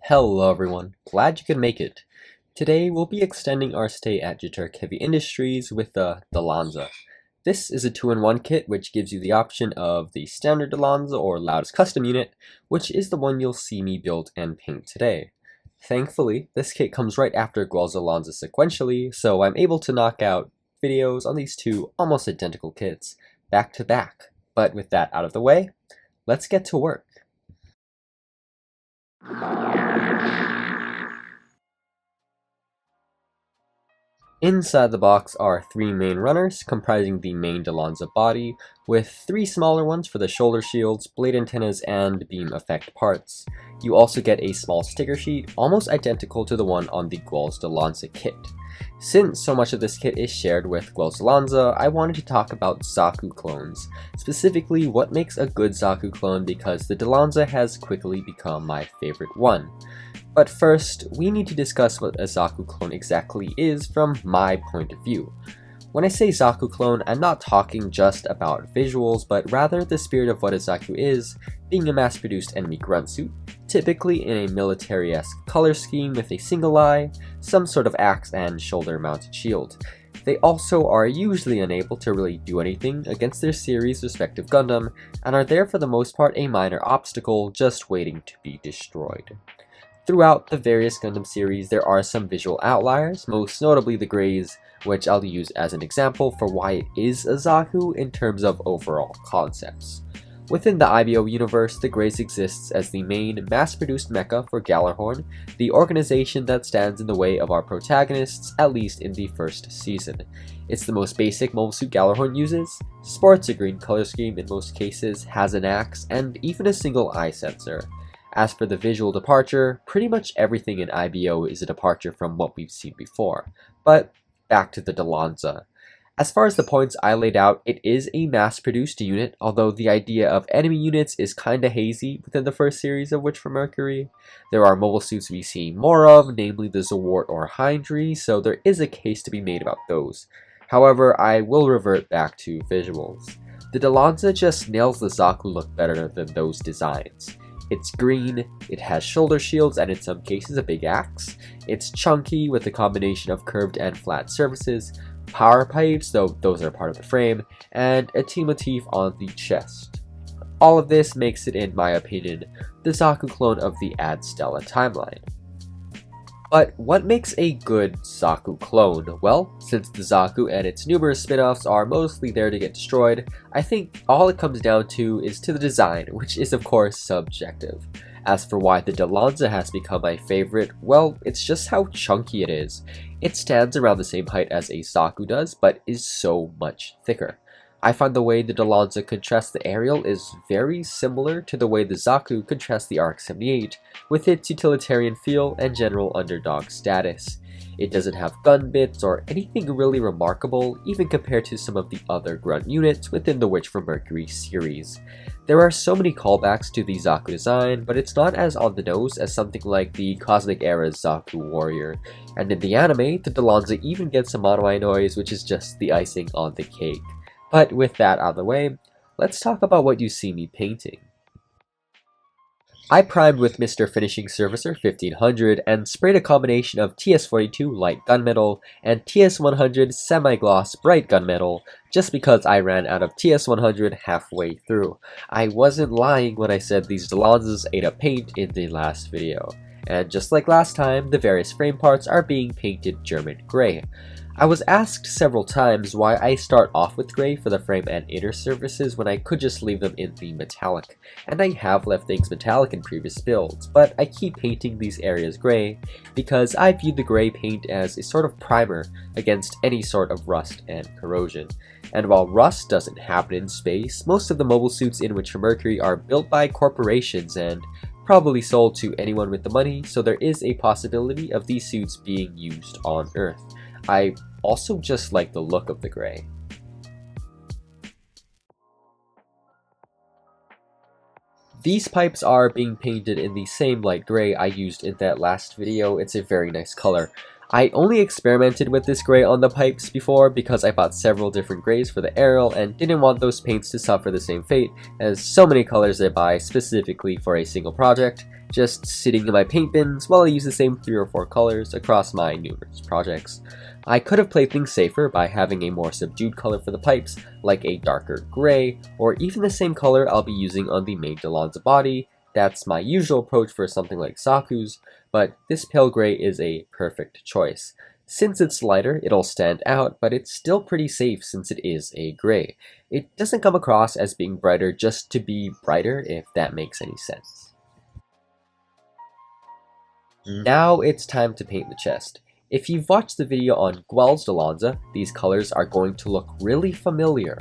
Hello everyone, glad you could make it. Today we'll be extending our stay at Turk Heavy Industries with the Dilanza. This is a 2-in-1 kit which gives you the option of the standard Dilanza or loudest custom unit, which is the one you'll see me build and paint today. Thankfully, this kit comes right after Guel's Dilanza sequentially, so I'm able to knock out videos on these two almost identical kits back to back. But with that out of the way, let's get to work. Inside the box are 3 main runners, comprising the main Dilanza body, with 3 smaller ones for the shoulder shields, blade antennas, and beam effect parts. You also get a small sticker sheet, almost identical to the one on the Guel's Dilanza kit. Since so much of this kit is shared with Guel's Dilanza, I wanted to talk about Zaku clones, specifically what makes a good Zaku clone because the Dilanza has quickly become my favorite one. But first, we need to discuss what a Zaku clone exactly is from my point of view. When I say Zaku clone, I'm not talking just about visuals, but rather the spirit of what a Zaku is, being a mass-produced enemy grunt suit, typically in a military-esque color scheme with a single eye, some sort of axe and shoulder-mounted shield. They also are usually unable to really do anything against their series' respective Gundam, and are there for the most part a minor obstacle just waiting to be destroyed. Throughout the various Gundam series, there are some visual outliers, most notably the Greys, which I'll use as an example for why it is a Zaku in terms of overall concepts. Within the IBO universe, the Greys exists as the main mass-produced mecha for Gjallarhorn, the organization that stands in the way of our protagonists, at least in the first season. It's the most basic mobile suit Gjallarhorn uses, sports a green color scheme in most cases, has an axe, and even a single eye sensor. As for the visual departure, pretty much everything in IBO is a departure from what we've seen before. But back to the Dilanza. As far as the points I laid out, it is a mass-produced unit, although the idea of enemy units is kinda hazy within the first series of Witch From Mercury. There are mobile suits we see more of, namely the Zawart or Hindry, so there is a case to be made about those. However, I will revert back to visuals. The Dilanza just nails the Zaku look better than those designs. It's green, it has shoulder shields and in some cases a big axe, it's chunky with a combination of curved and flat surfaces, power pipes, though those are part of the frame, and a T motif on the chest. All of this makes it, in my opinion, the Zaku clone of the Ad Stella timeline. But what makes a good Zaku clone? Well, since the Zaku and its numerous spin-offs are mostly there to get destroyed, I think all it comes down to is to the design, which is of course subjective. As for why the Dilanza has become my favorite, well, it's just how chunky it is. It stands around the same height as a Zaku does, but is so much thicker. I find the way the Dilanza contrasts the aerial is very similar to the way the Zaku contrasts the RX-78, with its utilitarian feel and general underdog status. It doesn't have gun bits or anything really remarkable, even compared to some of the other grunt units within the Witch From Mercury series. There are so many callbacks to the Zaku design, but it's not as on the nose as something like the Cosmic Era's Zaku Warrior, and in the anime, the Dilanza even gets a mono-eye noise, which is just the icing on the cake. But with that out of the way, let's talk about what you see me painting. I primed with Mr. Finishing Surfacer 1500 and sprayed a combination of TS42 light gunmetal and TS100 semi-gloss bright gunmetal just because I ran out of TS100 halfway through. I wasn't lying when I said these Dilanzas ate up paint in the last video. And just like last time, the various frame parts are being painted German gray. I was asked several times why I start off with gray for the frame and inner surfaces when I could just leave them in the metallic, and I have left things metallic in previous builds, but I keep painting these areas gray because I view the gray paint as a sort of primer against any sort of rust and corrosion. And while rust doesn't happen in space, most of the mobile suits in Witch From Mercury are built by corporations and probably sold to anyone with the money, so there is a possibility of these suits being used on Earth. I also just like the look of the gray. These pipes are being painted in the same light gray I used in that last video. It's a very nice color. I only experimented with this gray on the pipes before because I bought several different grays for the aerial and didn't want those paints to suffer the same fate as so many colors I buy specifically for a single project, just sitting in my paint bins while I use the same 3 or 4 colors across my numerous projects. I could have played things safer by having a more subdued color for the pipes, like a darker gray, or even the same color I'll be using on the main Dilanza body. That's my usual approach for something like Zaku's, but this pale gray is a perfect choice. Since it's lighter, it'll stand out, but it's still pretty safe since it is a gray. It doesn't come across as being brighter just to be brighter, if that makes any sense. Now it's time to paint the chest. If you've watched the video on Guel's Dilanza, these colors are going to look really familiar,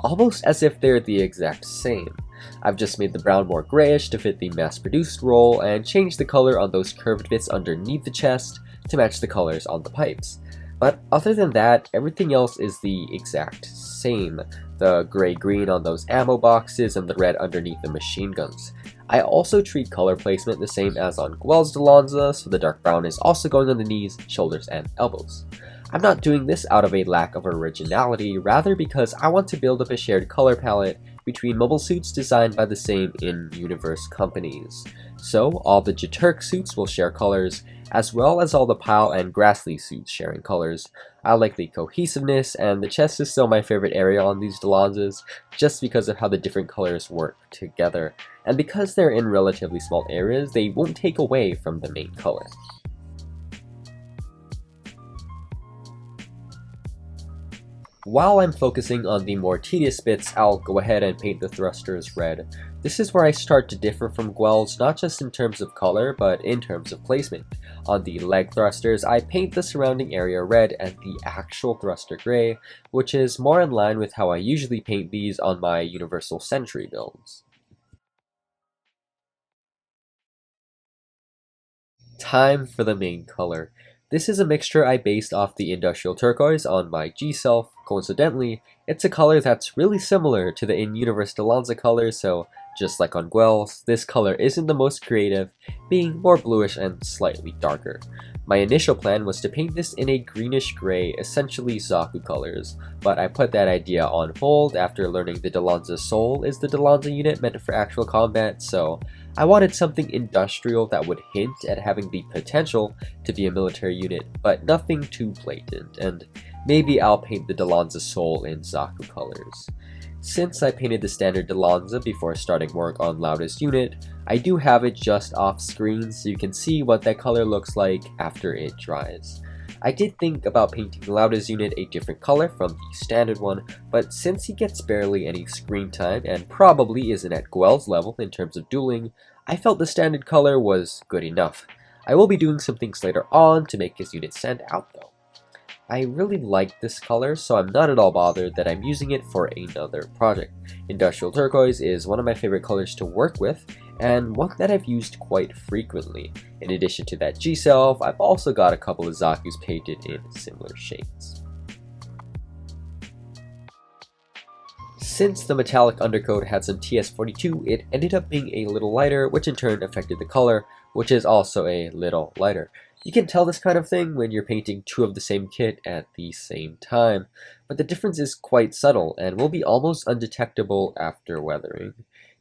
almost as if they're the exact same. I've just made the brown more grayish to fit the mass-produced roll and changed the color on those curved bits underneath the chest to match the colors on the pipes. But other than that, everything else is the exact same. The gray-green on those ammo boxes and the red underneath the machine guns. I also treat color placement the same as on Guel's Dilanza, so the dark brown is also going on the knees, shoulders, and elbows. I'm not doing this out of a lack of originality, rather because I want to build up a shared color palette between mobile suits designed by the same in-universe companies. So all the Turk suits will share colors, as well as all the Pile and Grassley suits sharing colors. I like the cohesiveness, and the chest is still my favorite area on these Dilanzas, just because of how the different colors work together. And because they're in relatively small areas, they won't take away from the main color. While I'm focusing on the more tedious bits, I'll go ahead and paint the thrusters red. This is where I start to differ from Guel's, not just in terms of color, but in terms of placement. On the leg thrusters, I paint the surrounding area red and the actual thruster gray, which is more in line with how I usually paint these on my Universal Sentry builds. Time for the main color. This is a mixture I based off the Industrial Turquoise on my G-Self. Coincidentally, it's a color that's really similar to the in-universe Dilanza color, so just like on Guel's, this color isn't the most creative, being more bluish and slightly darker. My initial plan was to paint this in a greenish gray, essentially Zaku colors, but I put that idea on hold after learning the Dilanza Soul is the Dilanza unit meant for actual combat, so I wanted something industrial that would hint at having the potential to be a military unit, but nothing too blatant, and maybe I'll paint the Dilanza Soul in Zaku colors. Since I painted the standard Dilanza before starting work on Loudest unit, I do have it just off screen so you can see what that color looks like after it dries. I did think about painting Loudest unit a different color from the standard one, but since he gets barely any screen time and probably isn't at Guel's level in terms of dueling, I felt the standard color was good enough. I will be doing some things later on to make his unit stand out though. I really like this color, so I'm not at all bothered that I'm using it for another project. Industrial Turquoise is one of my favorite colors to work with, and one that I've used quite frequently. In addition to that G-Self, I've also got a couple of Zaku's painted in similar shades. Since the metallic undercoat had some TS42, it ended up being a little lighter, which in turn affected the color, which is also a little lighter. You can tell this kind of thing when you're painting two of the same kit at the same time, but the difference is quite subtle and will be almost undetectable after weathering.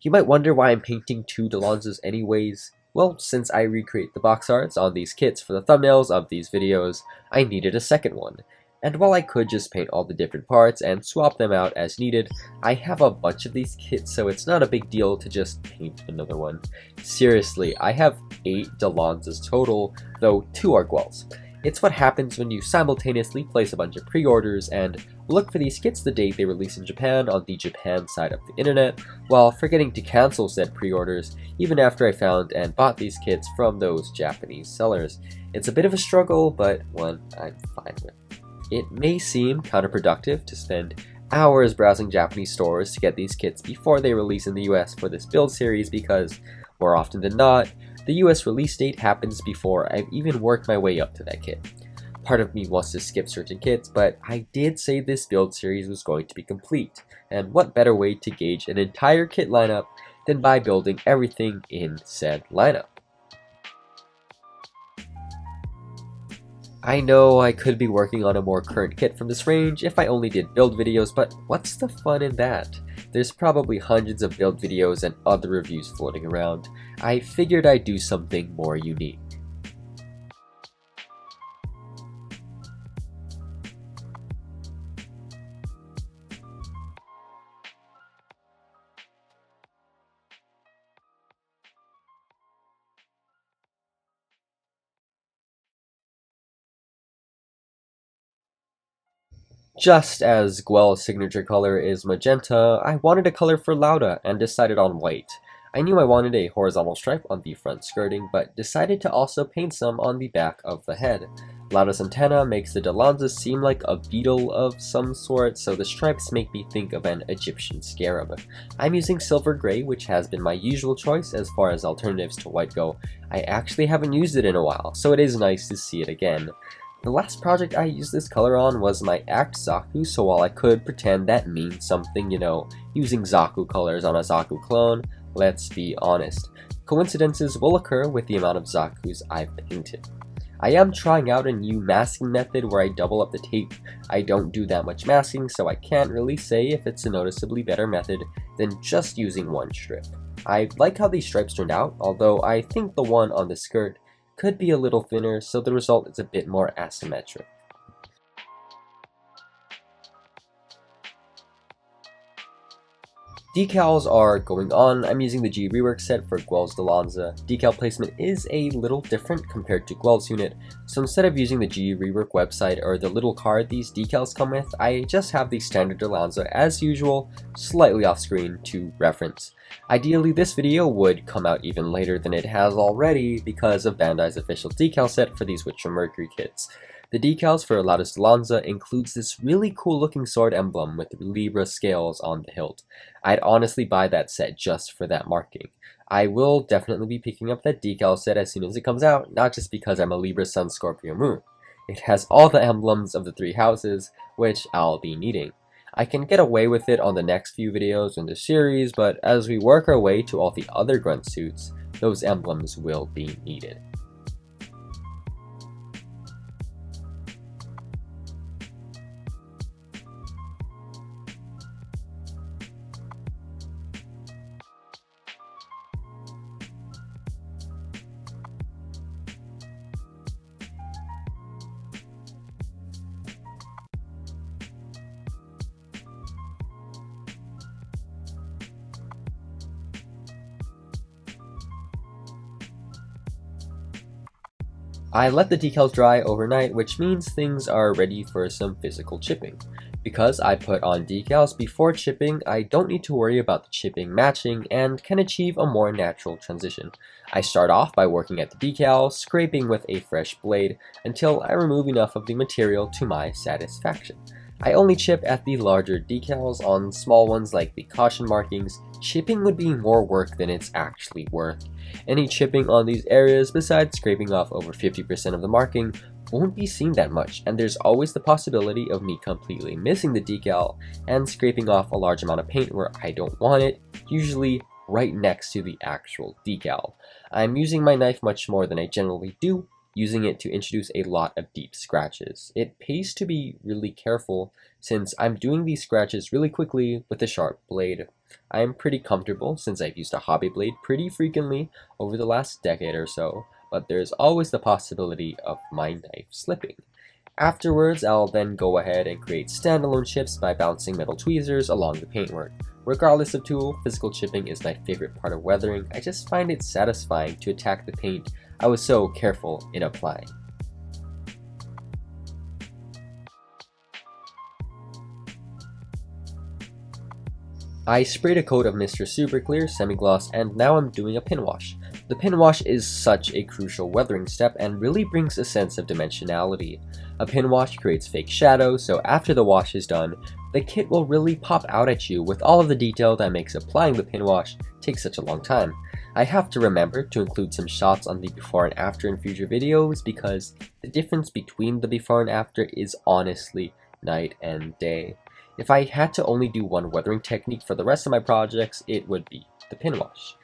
You might wonder why I'm painting two Dilanzas anyways. Well, since I recreate the box arts on these kits for the thumbnails of these videos, I needed a second one. And while I could just paint all the different parts and swap them out as needed, I have a bunch of these kits, so it's not a big deal to just paint another one. Seriously, I have 8 Dilanzas total, though 2 are Guel's. It's what happens when you simultaneously place a bunch of pre-orders and look for these kits the date they release in Japan on the Japan side of the internet, while forgetting to cancel said pre-orders even after I found and bought these kits from those Japanese sellers. It's a bit of a struggle, but one I'm fine with. It may seem counterproductive to spend hours browsing Japanese stores to get these kits before they release in the US for this build series because, more often than not, the US release date happens before I've even worked my way up to that kit. Part of me wants to skip certain kits, but I did say this build series was going to be complete, and what better way to gauge an entire kit lineup than by building everything in said lineup. I know I could be working on a more current kit from this range if I only did build videos, but what's the fun in that? There's probably hundreds of build videos and other reviews floating around. I figured I'd do something more unique. Just as Guel's signature color is magenta, I wanted a color for Lauda and decided on white. I knew I wanted a horizontal stripe on the front skirting, but decided to also paint some on the back of the head. Lauda's antenna makes the Dilanzas seem like a beetle of some sort, so the stripes make me think of an Egyptian scarab. I'm using silver gray, which has been my usual choice as far as alternatives to white go. I actually haven't used it in a while, so it is nice to see it again. The last project I used this color on was my Act Zaku, so while I could pretend that means something, using Zaku colors on a Zaku clone, let's be honest, coincidences will occur with the amount of Zakus I've painted. I am trying out a new masking method where I double up the tape. I don't do that much masking, so I can't really say if it's a noticeably better method than just using one strip. I like how these stripes turned out, although I think the one on the skirt could be a little thinner, so the result is a bit more asymmetric. Decals are going on. I'm using the G rework set for Guel's Dilanza. Decal placement is a little different compared to Guel's unit, so instead of using the G rework website or the little card these decals come with, I just have the standard Dilanza as usual, slightly off screen to reference. Ideally, this video would come out even later than it has already because of Bandai's official decal set for these Witch From Mercury kits. The decals for Lauda's Dilanza includes this really cool looking sword emblem with Libra scales on the hilt. I'd honestly buy that set just for that marking. I will definitely be picking up that decal set as soon as it comes out, not just because I'm a Libra Sun Scorpio Moon. It has all the emblems of the 3 houses, which I'll be needing. I can get away with it on the next few videos in the series, but as we work our way to all the other grunt suits, those emblems will be needed. I let the decals dry overnight, which means things are ready for some physical chipping. Because I put on decals before chipping, I don't need to worry about the chipping matching and can achieve a more natural transition. I start off by working at the decal, scraping with a fresh blade until I remove enough of the material to my satisfaction. I only chip at the larger decals. On small ones like the caution markings, chipping would be more work than it's actually worth. Any chipping on these areas, besides scraping off over 50% of the marking, won't be seen that much, and there's always the possibility of me completely missing the decal and scraping off a large amount of paint where I don't want it, usually right next to the actual decal. I'm using my knife much more than I generally do, using it to introduce a lot of deep scratches. It pays to be really careful since I'm doing these scratches really quickly with a sharp blade. I am pretty comfortable since I've used a hobby blade pretty frequently over the last decade or so, but there's always the possibility of my knife slipping. Afterwards, I'll then go ahead and create standalone chips by bouncing metal tweezers along the paintwork. Regardless of tool, physical chipping is my favorite part of weathering. I just find it satisfying to attack the paint I was so careful in applying. I sprayed a coat of Mr. Super Clear semi-gloss and now I'm doing a pin wash. The pin wash is such a crucial weathering step and really brings a sense of dimensionality. A pin wash creates fake shadow, so after the wash is done, the kit will really pop out at you with all of the detail that makes applying the pin wash take such a long time. I have to remember to include some shots on the before and after in future videos because the difference between the before and after is honestly night and day. If I had to only do one weathering technique for the rest of my projects, it would be the pin wash.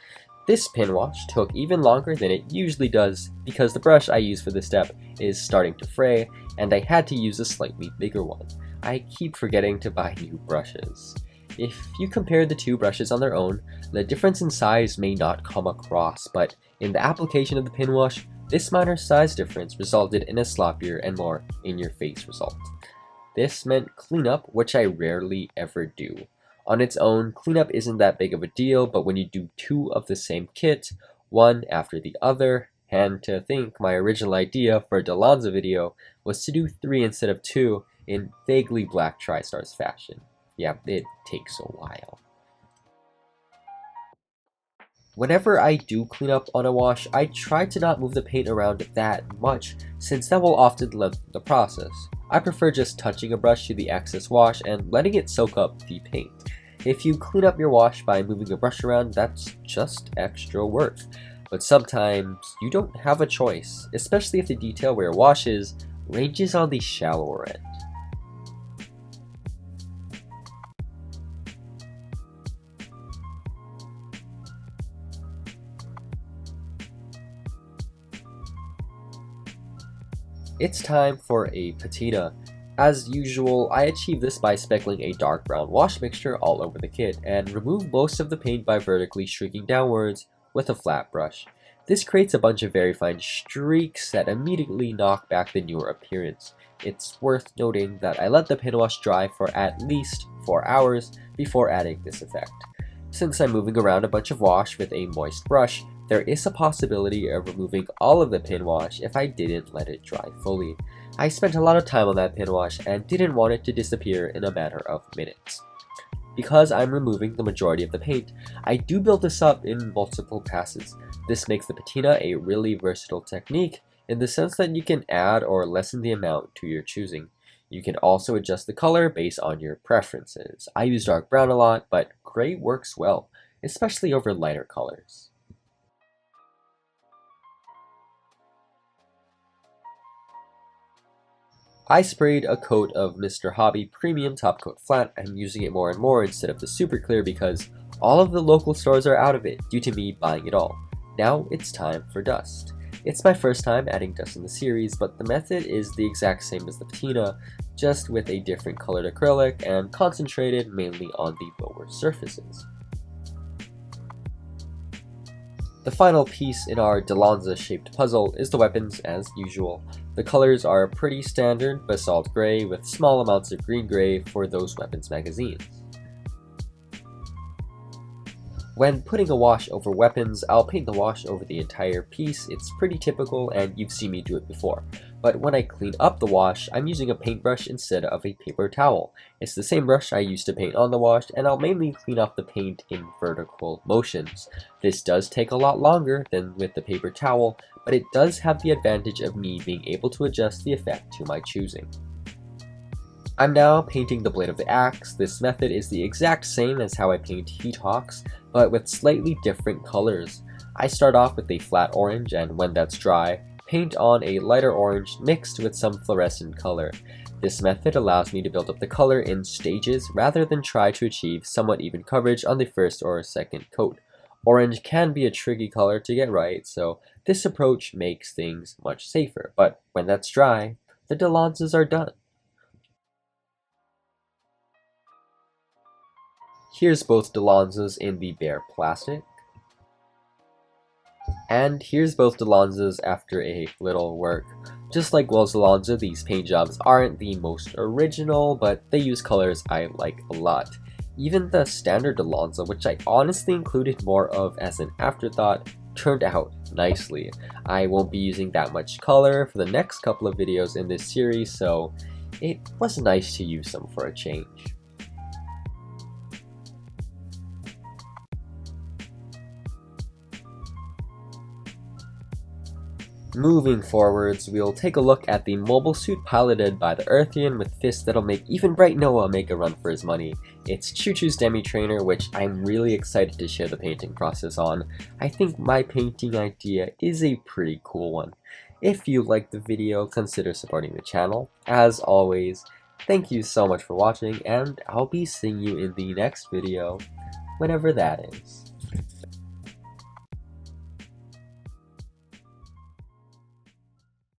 This pin wash took even longer than it usually does because the brush I use for this step is starting to fray and I had to use a slightly bigger one. I keep forgetting to buy new brushes. If you compare the two brushes on their own, the difference in size may not come across, but in the application of the pin wash, this minor size difference resulted in a sloppier and more in-your-face result. This meant cleanup, which I rarely ever do. On its own, cleanup isn't that big of a deal, but when you do two of the same kit, one after the other, and to think my original idea for a Dilanza video was to do 3 instead of 2 in vaguely black TriStars fashion. Yeah, it takes a while. Whenever I do clean up on a wash, I try to not move the paint around that much, since that will often lengthen the process. I prefer just touching a brush to the excess wash and letting it soak up the paint. If you clean up your wash by moving a brush around, that's just extra work. But sometimes you don't have a choice, especially if the detail where your wash is ranges on the shallower end. It's time for a patina. As usual, I achieve this by speckling a dark brown wash mixture all over the kit, and remove most of the paint by vertically streaking downwards with a flat brush. This creates a bunch of very fine streaks that immediately knock back the newer appearance. It's worth noting that I let the pin wash dry for at least 4 hours before adding this effect. Since I'm moving around a bunch of wash with a moist brush, there is a possibility of removing all of the pin wash if I didn't let it dry fully. I spent a lot of time on that pin wash and didn't want it to disappear in a matter of minutes. Because I'm removing the majority of the paint, I do build this up in multiple passes. This makes the patina a really versatile technique in the sense that you can add or lessen the amount to your choosing. You can also adjust the color based on your preferences. I use dark brown a lot, but gray works well, especially over lighter colors. I sprayed a coat of Mr. Hobby Premium Top Coat Flat. I'm using it more and more instead of the Super Clear because all of the local stores are out of it due to me buying it all. Now it's time for dust. It's my first time adding dust in the series, but the method is the exact same as the patina, just with a different colored acrylic and concentrated mainly on the lower surfaces. The final piece in our Dilanza shaped puzzle is the weapons as usual. The colors are pretty standard basalt gray with small amounts of green gray for those weapons magazines. When putting a wash over weapons, I'll paint the wash over the entire piece. It's pretty typical and you've seen me do it before. But when I clean up the wash, I'm using a paintbrush instead of a paper towel. It's the same brush I used to paint on the wash, and I'll mainly clean off the paint in vertical motions. This does take a lot longer than with the paper towel, but it does have the advantage of me being able to adjust the effect to my choosing. I'm now painting the blade of the axe. This method is the exact same as how I paint Heat Hawks, but with slightly different colors. I start off with a flat orange, and when that's dry, paint on a lighter orange mixed with some fluorescent color. This method allows me to build up the color in stages rather than try to achieve somewhat even coverage on the first or second coat. Orange can be a tricky color to get right, so this approach makes things much safer, but when that's dry, the Dilanzas are done. Here's both Dilanzas in the bare plastic. And here's both Dilanzas after a little work. Just like Guel's Dilanza, these paint jobs aren't the most original, but they use colors I like a lot. Even the standard Dilanza, which I honestly included more of as an afterthought, turned out nicely. I won't be using that much color for the next couple of videos in this series, so it was nice to use some for a change. Moving forwards, we'll take a look at the mobile suit piloted by the Earthian with fists that'll make even Bright Noah make a run for his money. It's Choo Choo's Demi Trainer, which I'm really excited to share the painting process on. I think my painting idea is a pretty cool one. If you liked the video, consider supporting the channel. As always, thank you so much for watching, and I'll be seeing you in the next video, whenever that is.